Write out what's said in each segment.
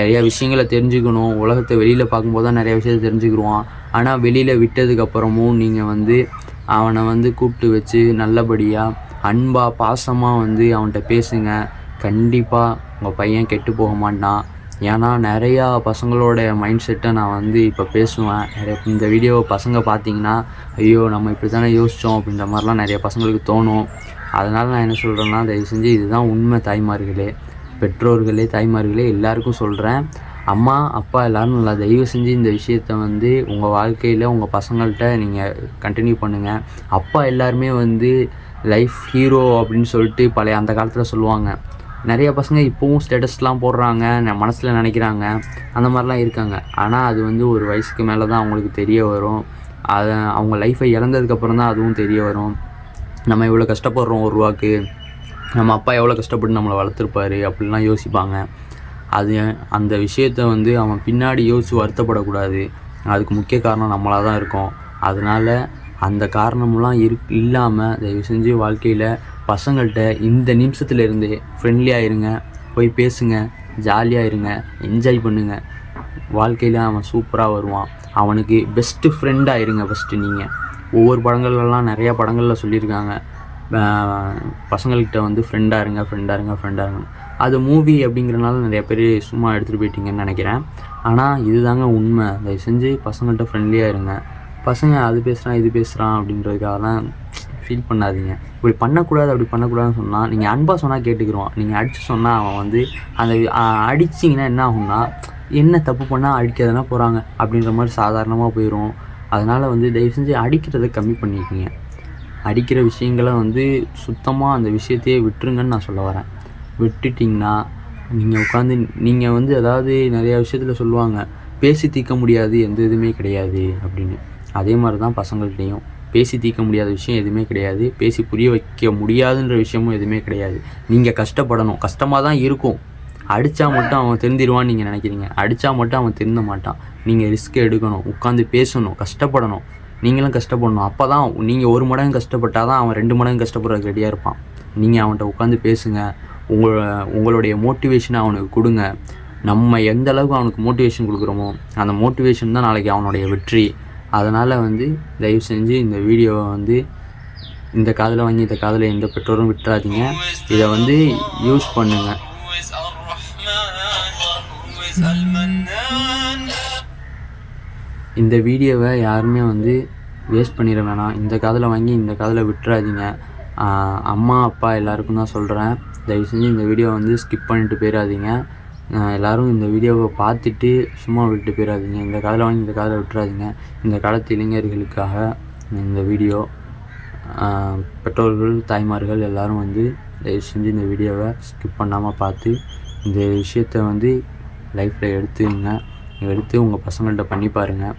நிறையா விஷயங்களை தெரிஞ்சுக்கணும். உலகத்தை வெளியில் பார்க்கும்போது தான் நிறையா விஷயத்தை தெரிஞ்சுக்கிடுவான். ஆனால் வெளியில் விட்டதுக்கப்புறமும் நீங்கள் வந்து அவனை வந்து கூப்பிட்டு வச்சு நல்லபடியாக அன்பாக பாசமாக வந்து அவன்கிட்ட பேசுங்க. கண்டிப்பாக உங்கள் பையன் கெட்டு போக மாட்டான். ஏன்னா நிறையா பசங்களோட மைண்ட் செட்டை நான் வந்து இப்போ பேசுவேன். இந்த வீடியோவை பசங்க பார்த்தீங்கன்னா, ஐயோ நம்ம இப்படி தானே யோசித்தோம் அப்படின்ற மாதிரிலாம் நிறைய பசங்களுக்கு தோணும். அதனால் நான் என்ன சொல்கிறேன்னா, தயவு செஞ்சு இதுதான் உண்மை தாய்மார்களே, பெற்றோர்களே, தாய்மார்களே எல்லாருக்கும் சொல்கிறேன். அம்மா அப்பா எல்லோரும் நல்லா தயவு செஞ்சு இந்த விஷயத்த வந்து உங்கள் வாழ்க்கையில் உங்கள் பசங்கள்கிட்ட நீங்கள் கண்டினியூ பண்ணுங்கள். அப்பா எல்லாருமே வந்து லைஃப் ஹீரோ அப்படின்னு சொல்லிட்டு பழைய அந்த காலத்தில் சொல்லுவாங்க. நிறைய பசங்க இப்போவும் ஸ்டேட்டஸ்லாம் போடுறாங்க, மனசில் நினைக்கிறாங்க, அந்த மாதிரிலாம் இருக்காங்க. ஆனால் அது வந்து ஒரு வயசுக்கு மேலே தான் அவங்களுக்கு தெரிய வரும். அதை அவங்க லைஃப்பை இழந்ததுக்கப்புறம் தான் அதுவும் தெரிய வரும். நம்ம இவ்வளோ கஷ்டப்படுறோம் ஒரு ரூபாக்கு, நம்ம அப்பா எவ்வளோ கஷ்டப்பட்டு நம்மளை வளர்த்துருப்பாரு அப்படின்லாம் யோசிப்பாங்க. அது அந்த விஷயத்த வந்து அவன் பின்னாடி யோசித்து வருத்தப்படக்கூடாது. அதுக்கு முக்கிய காரணம் நம்மளாக தான் இருக்கோம். அதனால் அந்த காரணமெலாம் இல்லாமல் தயவு செஞ்சு வாழ்க்கையில் பசங்கள்கிட்ட இந்த நிமிஷத்துலேருந்தே ஃப்ரெண்ட்லியாக இருங்க, போய் பேசுங்க, ஜாலியாக இருங்க, என்ஜாய் பண்ணுங்கள். வாழ்க்கையில் அவன் சூப்பராக வருவான். அவனுக்கு பெஸ்ட்டு ஃப்ரெண்டாக இருங்க ஃபஸ்ட்டு நீங்கள். ஒவ்வொரு படங்கள்லாம் நிறையா படங்களில் சொல்லியிருக்காங்க, பசங்கள்கிட்ட வந்து ஃப்ரெண்டாக இருங்க, ஃப்ரெண்டாக இருங்க, ஃப்ரெண்டாக இருங்க. அது மூவி அப்படிங்கிறனால நிறைய பேர் சும்மா எடுத்துகிட்டு போயிட்டீங்கன்னு நினைக்கிறேன். ஆனால் இது தாங்க உண்மை. தயவு செஞ்சு பசங்கள்கிட்ட ஃப்ரெண்ட்லியாக இருங்க. பசங்க அது பேசுகிறான் இது பேசுகிறான் அப்படின்றதுக்காகலாம் ஃபீல் பண்ணாதீங்க. இப்படி பண்ணக்கூடாது அப்படி பண்ணக்கூடாதுன்னு சொன்னால், நீங்கள் அன்பாக சொன்னால் கேட்டுக்கிடுவான். நீங்கள் அடித்து சொன்னால் அவன் வந்து அந்த அடிச்சிங்கன்னா என்ன ஆகும்னா, என்ன தப்பு பண்ணால் அடிக்காதனா போகிறாங்க அப்படின்ற மாதிரி சாதாரணமாக போயிடும். அதனால் வந்து தயவு செஞ்சு அடிக்கிறத கம்மி பண்ணிக்கிங்க. அடிக்கிற விஷயங்களை வந்து சுத்தமாக அந்த விஷயத்தையே விட்டுருங்கன்னு நான் சொல்ல வரேன். விட்டுட்டிங்கன்னா நீங்கள் உட்காந்து நீங்கள் வந்து அதாவது நிறையா விஷயத்தில் சொல்லுவாங்க, பேசி தீர்க்க முடியாது எந்த இதுவுமே கிடையாது அப்படின்னு. அதே மாதிரி தான் பசங்கள்கிட்டையும் பேசி தீர்க்க முடியாத விஷயம் எதுவுமே கிடையாது. பேசி புரிய வைக்க முடியாதுன்ற விஷயமும் எதுவுமே கிடையாது. நீங்கள் கஷ்டப்படணும். கஷ்டமாக தான் இருக்கும். அடித்தா மட்டும் அவன் திருந்திடுவான்னு நீங்கள் நினைக்கிறீங்க. அடித்தா மட்டும் அவன் திருந்த மாட்டான். நீங்கள் ரிஸ்க் எடுக்கணும், உட்காந்து பேசணும், கஷ்டப்படணும். நீங்களும் கஷ்டப்படணும். அப்போ தான் நீங்கள் ஒரு மடங்கு கஷ்டப்பட்டால் தான் அவன் 2 மடங்கு கஷ்டப்படுறதுக்கு ரெடியாக இருப்பான். நீங்கள் அவன்கிட்ட உட்காந்து பேசுங்க. உங்களுடைய மோட்டிவேஷனை அவனுக்கு கொடுங்க. நம்ம எந்த அளவுக்கு அவனுக்கு மோட்டிவேஷன் கொடுக்குறோமோ அந்த மோட்டிவேஷன் தான் நாளைக்கு அவனுடைய வெற்றி. அதனால் வந்து தயவு செஞ்சு இந்த வீடியோவை வந்து இந்த காதில் வாங்கி இந்த காதில் எந்த பெற்றோரும் விட்டுறாதீங்க. இதை வந்து யூஸ் பண்ணுங்கள். இந்த வீடியோவை யாருமே வந்து வேஸ்ட் பண்ணிட வேணாம். இந்த காதில் வாங்கி இந்த காதில் விட்டுறாதீங்க. அம்மா அப்பா எல்லாருக்கும் தான் சொல்கிறேன், தயவு செஞ்சு இந்த வீடியோவை வந்து ஸ்கிப் பண்ணிட்டு போயிடாதீங்க. எல்லோரும் இந்த வீடியோவை பார்த்துட்டு சும்மா விட்டு போயிடாதீங்க. இந்த காதில் வாங்கி இந்த காதில் விட்டுறாதீங்க. இந்த காலத்து இளைஞர்களுக்காக இந்த வீடியோ. பெற்றோர்கள் தாய்மார்கள் எல்லோரும் வந்து தயவு செஞ்சு இந்த வீடியோவை ஸ்கிப் பண்ணாமல் பார்த்து இந்த விஷயத்தை வந்து லைஃப்பில் எடுத்து உங்கள் பசங்கள்கிட்ட பண்ணி பாருங்கள்.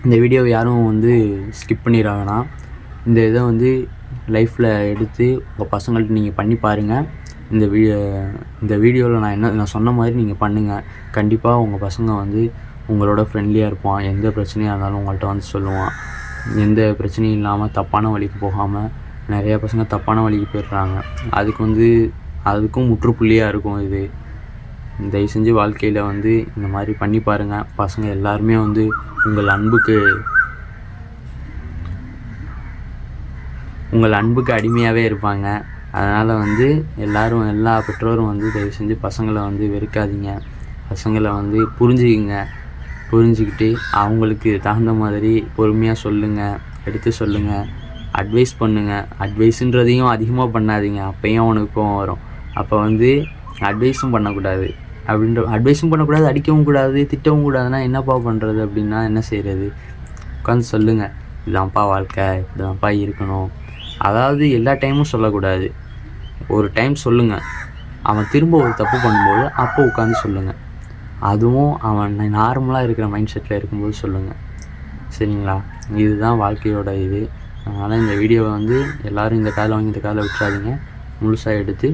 இந்த வீடியோவை யாரும் வந்து ஸ்கிப் பண்ணிட வேணாம். இந்த இதை வந்து லைஃப்பில் எடுத்து உங்கள் பசங்கள்கிட்ட நீங்கள் பண்ணி பாருங்கள். இந்த வீடியோவில் நான் சொன்ன மாதிரி நீங்கள் பண்ணுங்கள். கண்டிப்பாக உங்கள் பசங்க வந்து உங்களோட ஃப்ரெண்ட்லியாக இருப்பான். எந்த பிரச்சனையாக இருந்தாலும் உங்கள்கிட்ட வந்து சொல்லுவான். எந்த பிரச்சனையும் இல்லாமல் தப்பான வழிக்கு போகாமல் நிறையா பசங்க தப்பான வழிக்கு போயிடுறாங்க. அதுக்கும் முற்றுப்புள்ளியாக இருக்கும் இது. தயவு செஞ்சு வாழ்க்கையில் வந்து இந்த மாதிரி பண்ணி பாருங்கள். பசங்க எல்லாருமே வந்து உங்கள் அன்புக்கு அடிமையாகவே இருப்பாங்க. அதனால் வந்து எல்லா பெற்றோரும் வந்து தயவு செஞ்சு பசங்களை வந்து வெறுக்காதீங்க. பசங்களை வந்து புரிஞ்சுக்கிட்டு அவங்களுக்கு தகுந்த மாதிரி பொறுமையாக சொல்லுங்கள், எடுத்து சொல்லுங்கள், அட்வைஸ் பண்ணுங்கள். அட்வைஸுன்றதையும் அதிகமாக பண்ணாதீங்க, அப்போயும் அவனுக்கு கோவம் வரும். அப்போ வந்து அட்வைஸும் பண்ணக்கூடாது. அடிக்கவும் கூடாது, திட்டவும் கூடாதுன்னா என்னப்பா பண்ணுறது அப்படின்னா என்ன செய்கிறது? உட்காந்து சொல்லுங்கள், இதுதான்ப்பா வாழ்க்கை, இப்படிதான்ப்பா இருக்கணும். அதாவது எல்லா டைமும் சொல்லக்கூடாது. ஒரு டைம் சொல்லுங்கள். அவன் திரும்ப ஒரு தப்பு பண்ணும்போது அப்போ உட்காந்து சொல்லுங்கள். அதுவும் அவன் நார்மலாக இருக்கிற மைண்ட் செட்டில் இருக்கும்போது சொல்லுங்கள். சரிங்களா? இதுதான் வாழ்க்கையோட இது. அதனால் இந்த வீடியோவை வந்து எல்லோரும் இந்த காதில் வாங்கி இந்த காதில் விட்டுறாதீங்க. முழுசாக எடுத்து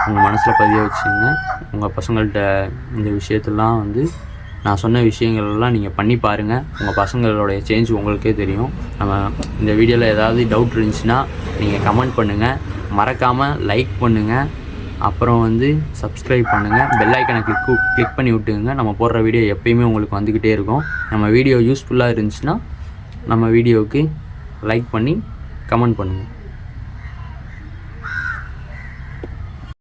உங்கள் மனசில் பதிய வச்சுங்க. உங்கள் பசங்கள்கிட்ட இந்த விஷயத்தெல்லாம் வந்து நான் சொன்ன விஷயங்கள்லாம் நீங்கள் பண்ணி பாருங்கள். உங்கள் பசங்களோடைய சேஞ்ச் உங்களுக்கே தெரியும். இந்த வீடியோவில் ஏதாவது டவுட் இருந்துச்சுன்னா நீங்கள் கமெண்ட் பண்ணுங்கள். மறக்காமல் லைக் பண்ணுங்கள், அப்புறம் வந்து சப்ஸ்கிரைப் பண்ணுங்கள், பெல் ஐக்கனை கிளிக் பண்ணி விட்டுங்க. நம்ம போடுற வீடியோ எப்பயுமே உங்களுக்கு வந்துக்கிட்டே இருக்கும். நம்ம வீடியோ யூஸ்ஃபுல்லாக இருந்துச்சுன்னா நம்ம வீடியோவுக்கு லைக் பண்ணி கமெண்ட் பண்ணுங்கள்.